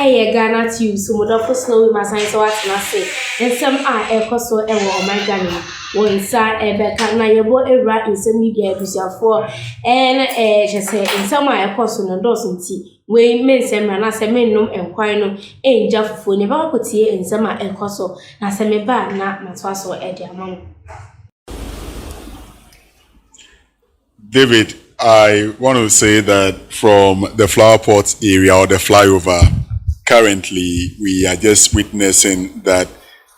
Ghanatube, so wonderful snow with my science so what I say. And some are a coso and oh my Ghana. One side a better na your boy a rat in some media for and just say in some a coso no doesn't tea. We men some and I say men no and quino ain't just for never put here in some a coso. Na se me bad na matwaso e dia mama. David, I want to say that from the flower pot area or the flyover, currently we are just witnessing that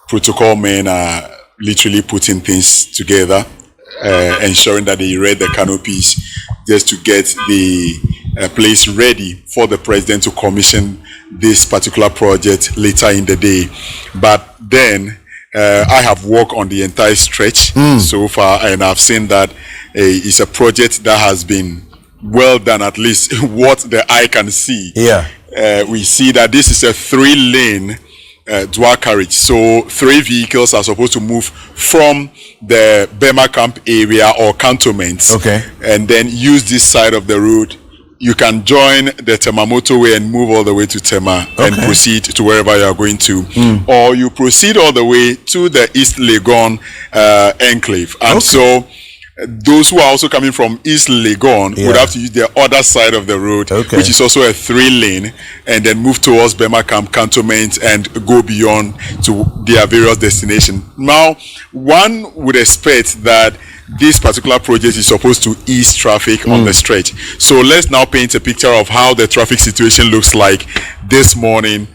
protocol men are literally putting things together, ensuring that they read the canopies just to get the place ready for the president to commission this particular project later in the day. But then I have walked on the entire stretch so far, and I've seen that it's a project that has been well done, at least what the eye can see. Yeah. We see that this is a 3-lane dual carriage. So 3 vehicles are supposed to move from the Bema camp area or cantonments. Okay. And then use this side of the road. You can join the Tema motorway and move all the way to Tema and proceed to wherever you are going to. Or you proceed all the way to the East Legon enclave. And so those who are also coming from East Legon would have to use the other side of the road, which is also a 3-lane, and then move towards Bema Camp Cantonment and go beyond to their various destinations. Now, one would expect that this particular project is supposed to ease traffic on the stretch. So let's now paint a picture of how the traffic situation looks like this morning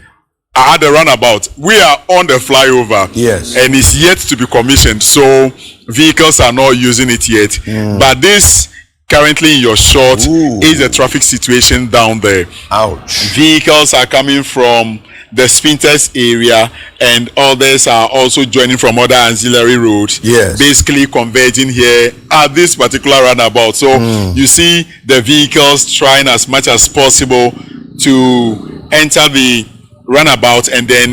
at the roundabout. We are on the flyover, and it's yet to be commissioned, so vehicles are not using it yet. But this currently in your shot is the traffic situation down there. Ouch. Vehicles are coming from the Spinters area, and others are also joining from other ancillary roads, basically converging here at this particular roundabout. So you see the vehicles trying as much as possible to enter the runabout and then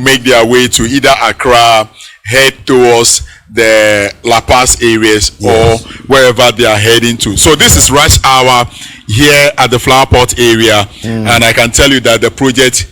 make their way to either Accra, head towards the La Paz areas, or wherever they are heading to. So this is rush hour here at the flower pot area, and I can tell you that the project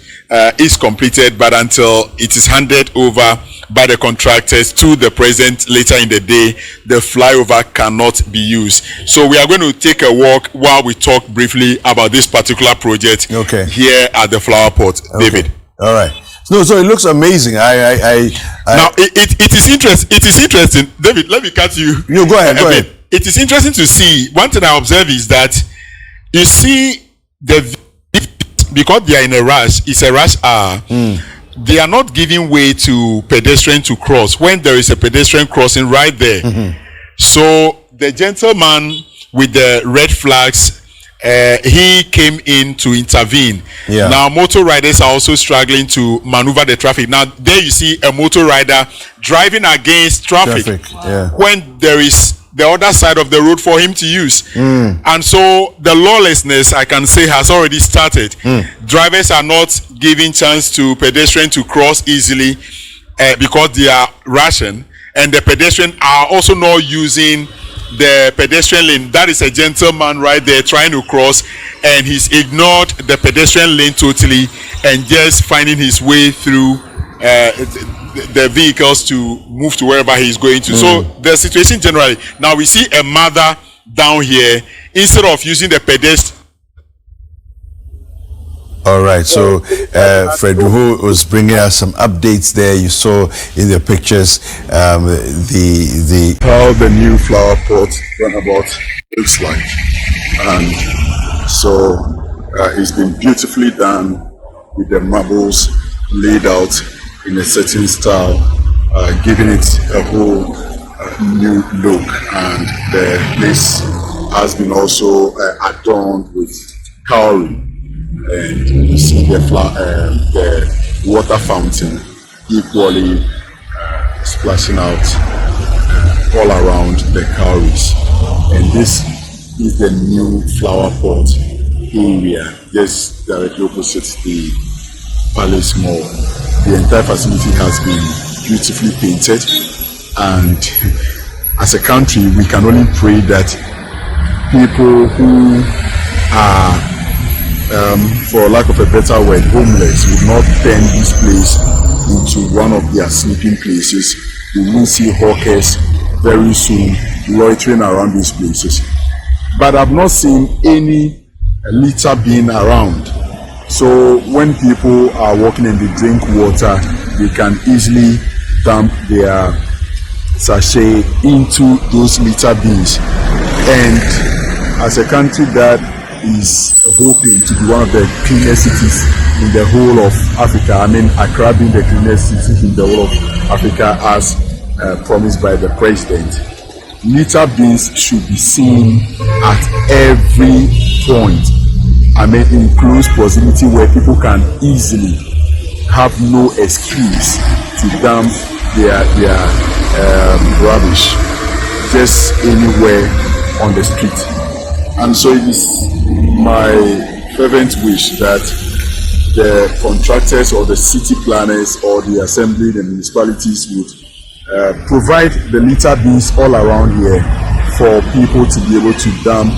is completed, but until it is handed over by the contractors to the president later in the day, the flyover cannot be used. So we are going to take a walk while we talk briefly about this particular project here at the flower pot. David. All right. No, so it looks amazing. Now it is interesting. It is interesting, David. Let me cut you. You go ahead. Go ahead. It is interesting to see. One thing I observe is that you see because they are in a rush. It's a rush hour. They are not giving way to pedestrian to cross when there is a pedestrian crossing right there. So the gentleman with the red flags, he came in to intervene. Now motor riders are also struggling to maneuver the traffic. Now there you see a motor rider driving against traffic. When there is the other side of the road for him to use. And so the lawlessness, I can say, has already started. Drivers are not giving chance to pedestrians to cross easily because they are rushing, and the pedestrians are also not using the pedestrian lane. That is a gentleman right there trying to cross, and he's ignored the pedestrian lane totally and just finding his way through the vehicles to move to wherever he's going to. So the situation generally, now we see a mother down here, instead of using the pedestrian. All right, so Fred who was bringing us some updates there. You saw in the pictures how the new flower pot runabout looks like, and so it's been beautifully done with the marbles laid out in a certain style, giving it a whole new look, and the place has been also adorned with cowrie, and you see the water fountain equally splashing out all around the cowries. And this is the new flower pot area, just directly opposite the Palace Mall. The entire facility has been beautifully painted, and as a country we can only pray that people who are for lack of a better word, homeless would not turn this place into one of their sleeping places. We will see hawkers very soon loitering around these places. But I've not seen any litter bin around. So when people are walking and they drink water, they can easily dump their sachet into those litter bins. And as a country that is hoping to be one of the cleanest cities in the whole of Africa, I mean Accra being the cleanest city in the whole of Africa as promised by the president, litter bins should be seen at every point. I mean in close proximity where people can easily have no excuse to dump their rubbish just anywhere on the street. And so it is my fervent wish that the contractors or the city planners or the assembly, the municipalities would provide the litter bins all around here for people to be able to dump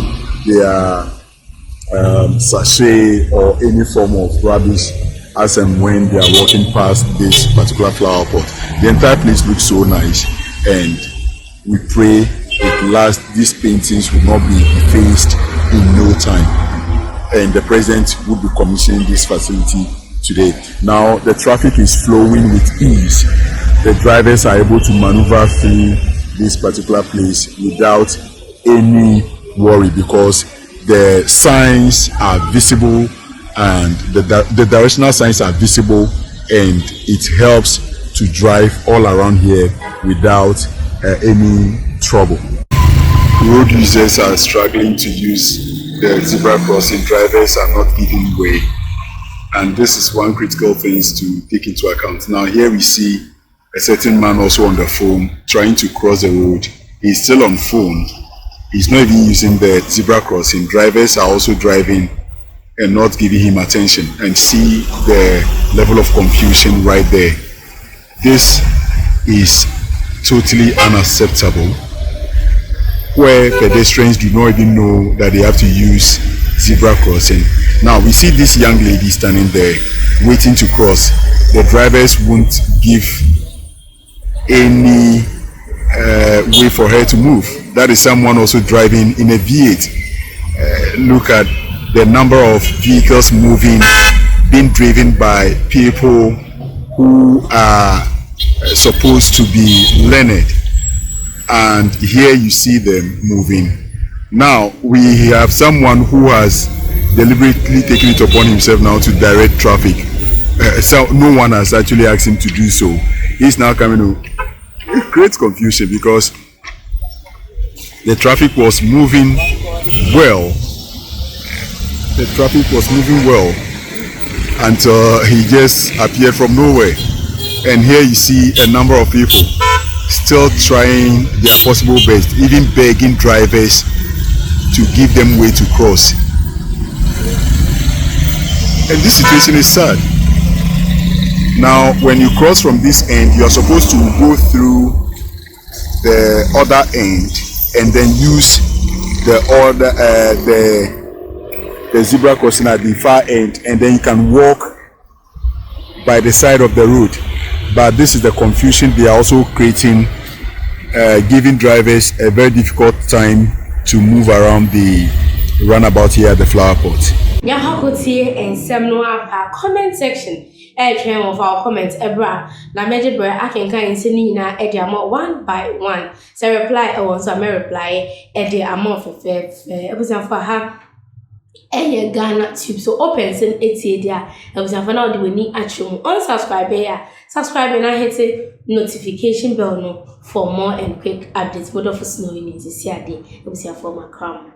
their sachet or any form of rubbish as and when they are walking past this particular flower pot. The entire place looks so nice, and we pray at last these paintings will not be effaced in no time, and the president will be commissioning this facility today. Now the traffic is flowing with ease. The drivers are able to maneuver through this particular place without any worry, because the signs are visible and the directional signs are visible, and it helps to drive all around here without any trouble. Road users are struggling to use the zebra crossing. Drivers are not giving way, and this is one critical thing to take into account. Now here we see a certain man also on the phone trying to cross the road. He's still on phone. He's not even using the zebra crossing. Drivers are also driving and not giving him attention, and see the level of confusion right there. This is totally unacceptable, where pedestrians do not even know that they have to use zebra crossing. Now we see this young lady standing there waiting to cross. The drivers won't give any way for her to move. That is someone also driving in a V8. Look at the number of vehicles moving, being driven by people who are supposed to be learned, and here you see them moving. Now we have someone who has deliberately taken it upon himself now to direct traffic. So no one has actually asked him to do so. He's now coming to create confusion, because the traffic was moving well. The traffic was moving well until he just appeared from nowhere. And here you see a number of people still trying their possible best, even begging drivers to give them way to cross. And this situation is sad. Now when you cross from this end, you are supposed to go through the other end and then use the zebra crossing at the far end, and then you can walk by the side of the road. But this is the confusion they are also creating, giving drivers a very difficult time to move around the runabout here at the flower pot. Nyahakoti and Semnoa comment section. Train of our comments, Ebra, na major boy, I can kind of na Ediamo one by one. So reply, I want some reply, Eddie Amon for fair, it was for her. And Ghanatube, so open send it there. I was for now we need actual unsubscribe here. Subscribe and I hit the notification bell no for more and quick updates. What of us knowing it is here, it was here for my crown.